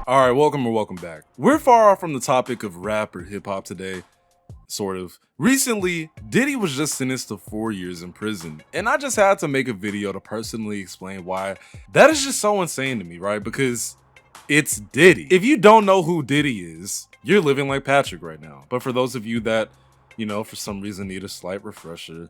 Alright, welcome back. We're far off from the topic of rap or hip hop today, sort of. Recently, Diddy was just sentenced to 4 years in prison, and I just had to make a video to personally explain why that is just so insane to me, right? Because it's Diddy. If you don't know who Diddy is, you're living like Patrick right now. But for those of you that, for some reason need a slight refresher,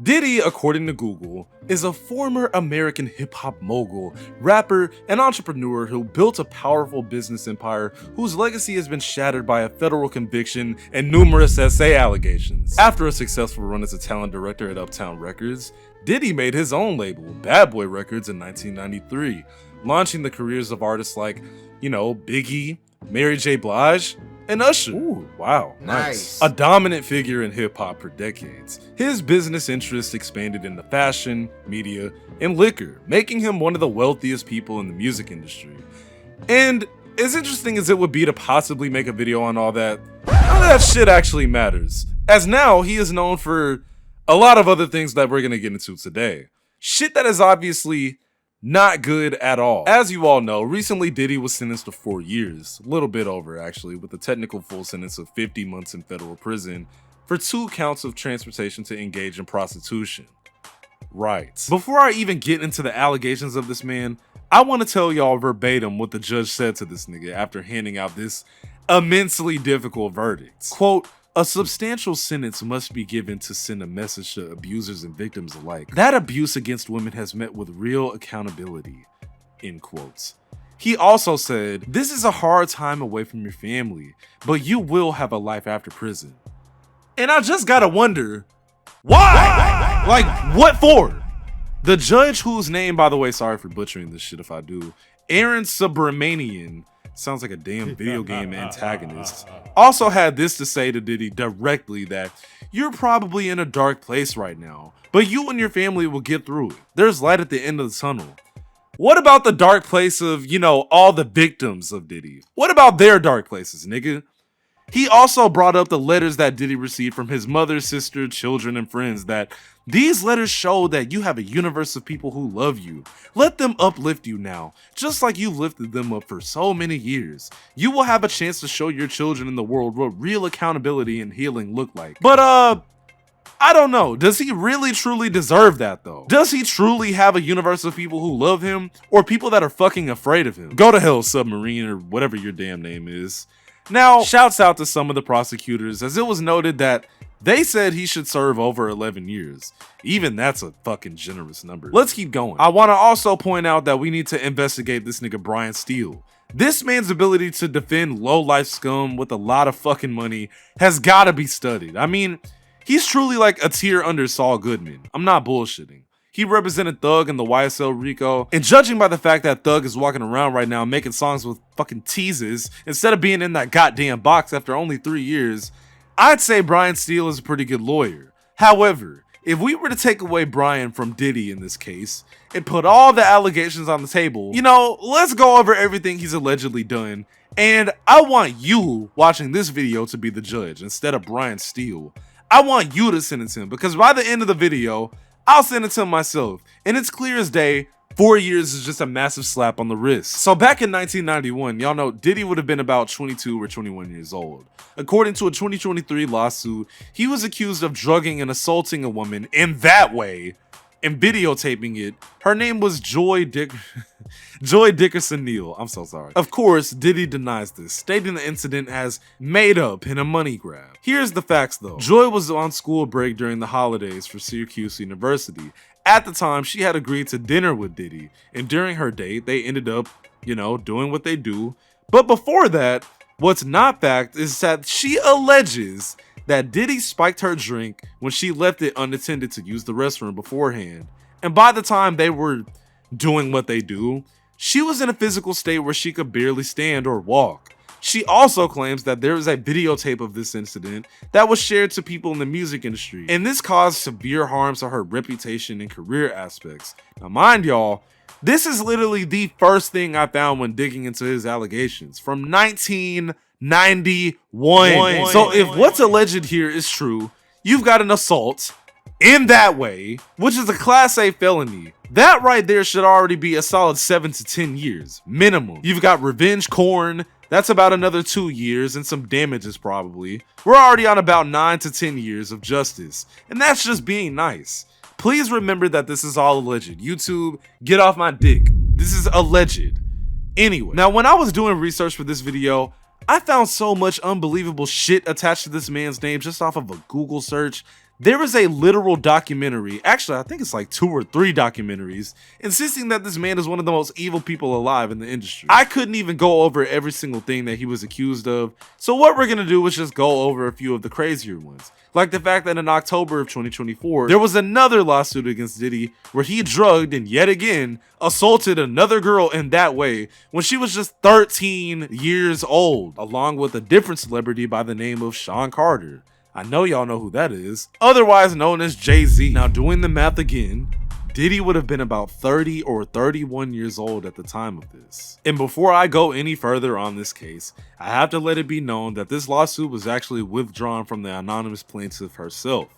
Diddy, according to Google, is a former American hip-hop mogul, rapper, and entrepreneur who built a powerful business empire whose legacy has been shattered by a federal conviction and numerous SA allegations. After a successful run as a talent director at Uptown Records, Diddy made his own label, Bad Boy Records, in 1993, launching the careers of artists like, Biggie, Mary J. Blige, and Usher. Ooh, wow, nice. A dominant figure in hip-hop for decades, his business interests expanded into fashion, media, and liquor, making him one of the wealthiest people in the music industry. And as interesting as it would be to possibly make a video on all that, none of that shit actually matters, as now he is known for a lot of other things that we're gonna get into today. Shit that is obviously not good at all. As you all know, recently Diddy was sentenced to 4 years, a little bit over actually, with a technical full sentence of 50 months in federal prison for 2 counts of transportation to engage in prostitution. Right. Before I even get into the allegations of this man, I want to tell y'all verbatim what the judge said to this nigga after handing out this immensely difficult verdict. Quote, "A substantial sentence must be given to send a message to abusers and victims alike. That abuse against women has met with real accountability." End quotes. He also said, "This is a hard time away from your family, but you will have a life after prison." And I just gotta wonder, why? Like, what for? The judge, whose name, by the way, sorry for butchering this shit if I do, Aaron Subramanian, sounds like a damn video game antagonist, also had this to say to Diddy directly, that you're probably in a dark place right now, but you and your family will get through it. There's light at the end of the tunnel. What about the dark place of, all the victims of Diddy? What about their dark places, nigga? He also brought up the letters that Diddy received from his mother, sister, children, and friends, that these letters show that you have a universe of people who love you. Let them uplift you now, just like you've lifted them up for so many years. You will have a chance to show your children in the world what real accountability and healing look like. But I don't know. Does he really truly deserve that though? Does he truly have a universe of people who love him, or people that are fucking afraid of him? Go to hell, Submarine, or whatever your damn name is. Now, shouts out to some of the prosecutors, as it was noted that they said he should serve over 11 years. Even that's a fucking generous number. Let's keep going. I want to also point out that we need to investigate this nigga Brian Steele. This man's ability to defend low-life scum with a lot of fucking money has gotta be studied. I mean, he's truly like a tier under Saul Goodman. I'm not bullshitting. He represented Thug in the YSL Rico, and judging by the fact that Thug is walking around right now making songs with fucking teases instead of being in that goddamn box after only 3 years, I'd say Brian Steele is a pretty good lawyer. However, if we were to take away Brian from Diddy in this case and put all the allegations on the table, let's go over everything he's allegedly done, and I want you watching this video to be the judge instead of Brian Steele. I want you to sentence him, because by the end of the video, I'll sentence him myself, and it's clear as day, 4 years is just a massive slap on the wrist. So back in 1991, y'all know Diddy would have been about 22 or 21 years old. According to a 2023 lawsuit, he was accused of drugging and assaulting a woman in that way and videotaping it. Her name was Joy Dickerson Neal. I'm so sorry. Of course, Diddy denies this, stating the incident as made up and a money grab. Here's the facts though. Joy was on school break during the holidays for Syracuse University. At the time, she had agreed to dinner with Diddy, and during her date, they ended up, doing what they do. But before that, what's not fact is that she alleges that Diddy spiked her drink when she left it unattended to use the restroom beforehand. And by the time they were doing what they do, she was in a physical state where she could barely stand or walk. She also claims that there is a videotape of this incident that was shared to people in the music industry, and this caused severe harms to her reputation and career aspects. Now mind y'all, this is literally the first thing I found when digging into his allegations from 1991. So if what's alleged here is true, you've got an assault in that way, which is a Class A felony, That right there should already be a solid 7 to 10 years, minimum. You've got revenge corn, that's about another 2 years and some damages probably. We're already on about 9 to 10 years of justice, and that's just being nice. Please remember that this is all alleged. YouTube, get off my dick. This is alleged. Anyway, now when I was doing research for this video, I found so much unbelievable shit attached to this man's name just off of a Google search. There is a literal documentary, actually I think it's like 2 or 3 documentaries, insisting that this man is one of the most evil people alive in the industry. I couldn't even go over every single thing that he was accused of, so what we're gonna do is just go over a few of the crazier ones. Like the fact that in October of 2024, there was another lawsuit against Diddy where he drugged and yet again assaulted another girl in that way when she was just 13 years old, along with a different celebrity by the name of Sean Carter. I know y'all know who that is, otherwise known as Jay-Z. Now doing the math again, Diddy would have been about 30 or 31 years old at the time of this. And before I go any further on this case, I have to let it be known that this lawsuit was actually withdrawn from the anonymous plaintiff herself.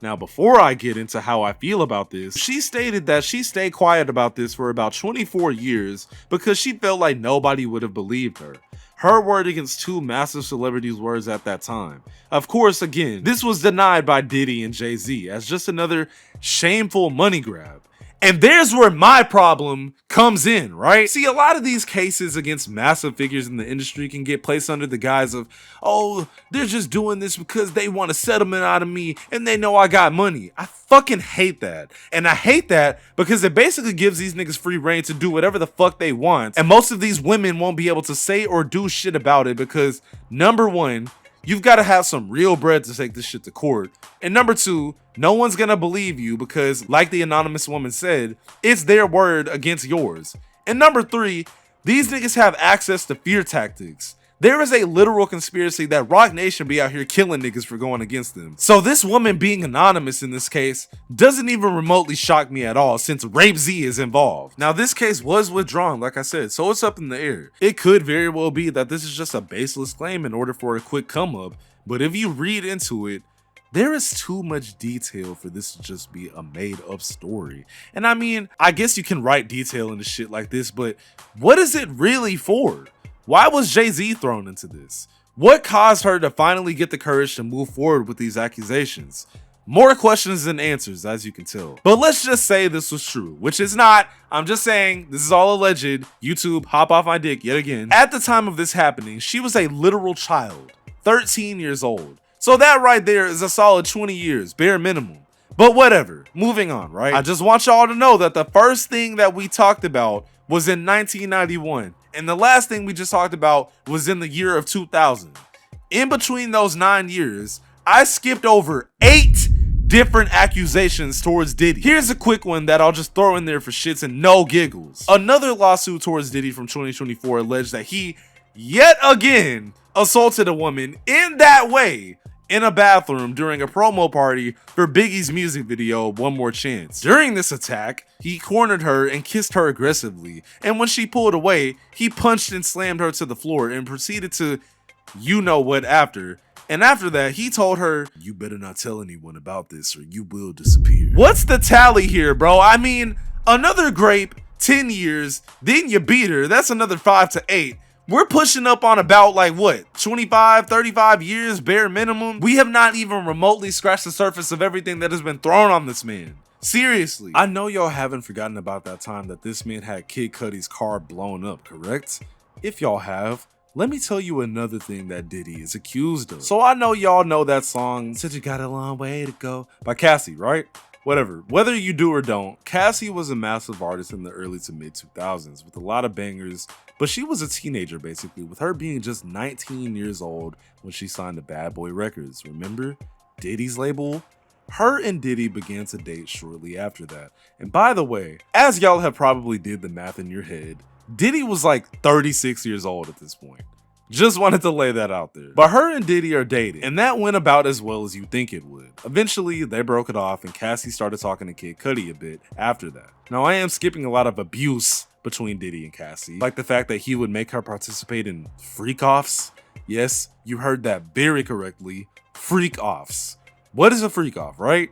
Now before I get into how I feel about this, she stated that she stayed quiet about this for about 24 years because she felt like nobody would have believed her. Her word against 2 massive celebrities' words at that time. Of course, again, this was denied by Diddy and Jay-Z as just another shameful money grab. And there's where my problem comes in, right? See, a lot of these cases against massive figures in the industry can get placed under the guise of, oh, they're just doing this because they want a settlement out of me and they know I got money. I fucking hate that. And I hate that because it basically gives these niggas free reign to do whatever the fuck they want. And most of these women won't be able to say or do shit about it because, number one, you've got to have some real bread to take this shit to court. And number 2, no one's gonna believe you because, like the anonymous woman said, it's their word against yours. And number 3, these niggas have access to fear tactics. There is a literal conspiracy that Rock Nation be out here killing niggas for going against them. So this woman being anonymous in this case doesn't even remotely shock me at all since Rape Z is involved. Now this case was withdrawn, like I said, so it's up in the air. It could very well be that this is just a baseless claim in order for a quick come up, but if you read into it, there is too much detail for this to just be a made up story. And I mean, I guess you can write detail into shit like this, but what is it really for? Why was Jay-Z thrown into this? What caused her to finally get the courage to move forward with these accusations? More questions than answers, as you can tell. But let's just say this was true, which is not. I'm just saying this is all alleged. YouTube, hop off my dick yet again. At the time of this happening, she was a literal child, 13 years old. So that right there is a solid 20 years, bare minimum. But whatever, moving on, right? I just want y'all to know that the first thing that we talked about was in 1991. And the last thing we just talked about was in the year of 2000. In between those 9 years, I skipped over 8 different accusations towards Diddy. Here's a quick one that I'll just throw in there for shits and no giggles. Another lawsuit towards Diddy from 2024 alleged that he, yet again, assaulted a woman in that way in a bathroom during a promo party for Biggie's music video, One More Chance. During this attack, he cornered her and kissed her aggressively, and when she pulled away, he punched and slammed her to the floor and proceeded to you know what after. And after that, he told her, you better not tell anyone about this or you will disappear. What's the tally here, bro? I mean, another grape, 10 years, then you beat her, that's another 5 to 8. We're pushing up on about like what, 25, 35 years bare minimum? We have not even remotely scratched the surface of everything that has been thrown on this man. Seriously. I know y'all haven't forgotten about that time that this man had Kid Cudi's car blown up, correct? If y'all have, let me tell you another thing that Diddy is accused of. So I know y'all know that song, Said You Got a Long Way to Go, by Cassie, right? Whatever, whether you do or don't, Cassie was a massive artist in the early to mid 2000s with a lot of bangers, but she was a teenager basically, with her being just 19 years old when she signed to Bad Boy Records. Remember? Diddy's label? Her and Diddy began to date shortly after that. And by the way, as y'all have probably did the math in your head, Diddy was like 36 years old at this point. Just wanted to lay that out there. But her and Diddy are dating, and that went about as well as you think it would. Eventually, they broke it off, and Cassie started talking to Kid Cudi a bit after that. Now, I am skipping a lot of abuse between Diddy and Cassie, like the fact that he would make her participate in freak-offs. Yes, you heard that very correctly. Freak-offs. What is a freak-off, right?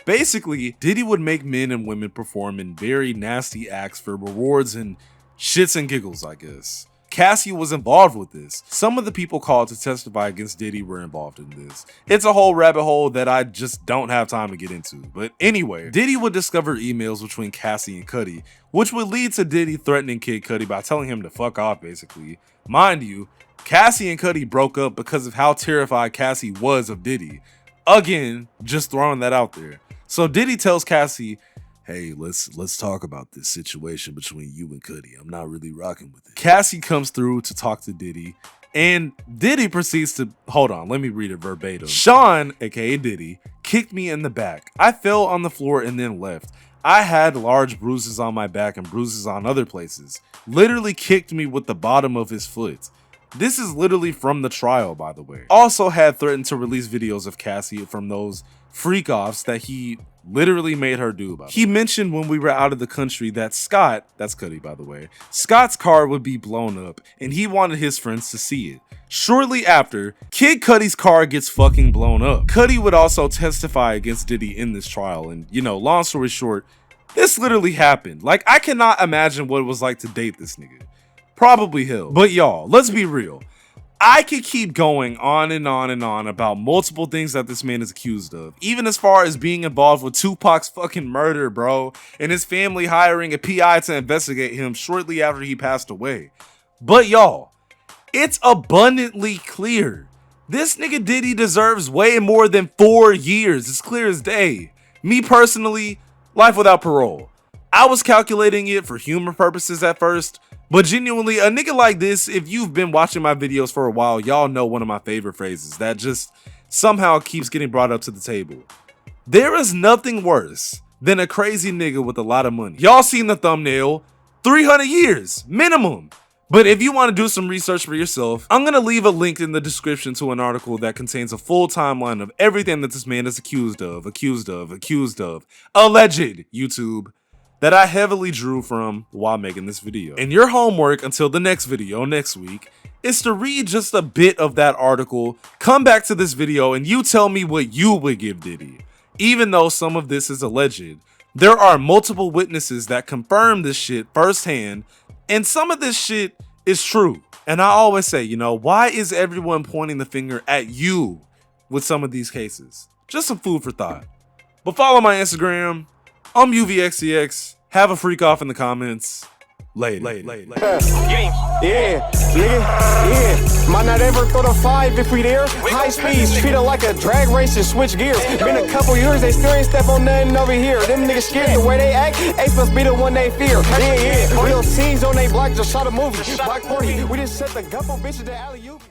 Basically, Diddy would make men and women perform in very nasty acts for rewards and shits and giggles, I guess. Cassie was involved with this. Some of the people called to testify against Diddy were involved in this. It's a whole rabbit hole that I just don't have time to get into. But anyway, Diddy would discover emails between Cassie and Cudi, which would lead to Diddy threatening Kid Cudi by telling him to fuck off, basically. Mind you, Cassie and Cudi broke up because of how terrified Cassie was of Diddy. Again, just throwing that out there. So Diddy tells Cassie, hey, let's talk about this situation between you and Cudi. I'm not really rocking with it. Cassie comes through to talk to Diddy, and Diddy proceeds to, hold on, let me read it verbatim. Sean, aka Diddy, kicked me in the back. I fell on the floor and then left. I had large bruises on my back and bruises on other places. Literally kicked me with the bottom of his foot. This is literally from the trial, by the way. Also had threatened to release videos of Cassie from those freak-offs that he literally made her do about it. He mentioned when we were out of the country that Scott, that's Cudi by the way, Scott's car would be blown up and he wanted his friends to see it. Shortly after, Kid Cudi's car gets fucking blown up. Cudi would also testify against Diddy in this trial, and you know, long story short, this literally happened. Like, I cannot imagine what it was like to date this nigga. Probably hell. But y'all, let's be real. I could keep going on and on and on about multiple things that this man is accused of, even as far as being involved with Tupac's fucking murder, bro, and his family hiring a PI to investigate him shortly after he passed away. But y'all, it's abundantly clear this nigga Diddy deserves way more than 4 years. It's clear as day. Me personally, life without parole. I was calculating it for humor purposes at first, but genuinely, a nigga like this, if you've been watching my videos for a while, y'all know one of my favorite phrases that just somehow keeps getting brought up to the table. There is nothing worse than a crazy nigga with a lot of money. Y'all seen the thumbnail, 300 years, minimum. But if you want to do some research for yourself, I'm going to leave a link in the description to an article that contains a full timeline of everything that this man is accused of, alleged, YouTube, that I heavily drew from while making this video. And your homework until the next video next week is to read just a bit of that article, come back to this video, and you tell me what you would give Diddy. Even though some of this is alleged, there are multiple witnesses that confirm this shit firsthand, and some of this shit is true. And I always say, you know, why is everyone pointing the finger at you with some of these cases? Just some food for thought. But follow my Instagram. I'm UVXCX. Have a freak off in the comments. Later. Yeah, nigga, yeah. Might not ever throw the 5 if we there. High speeds, treat it like a drag race and switch gears. Been a couple years, they still ain't step on nothing over here. Them niggas scared the way they act. Ace must be the one they fear. Yeah. Real teams on they block, just shot a movie. Block 40, we just set the couple bitches to alley-oop.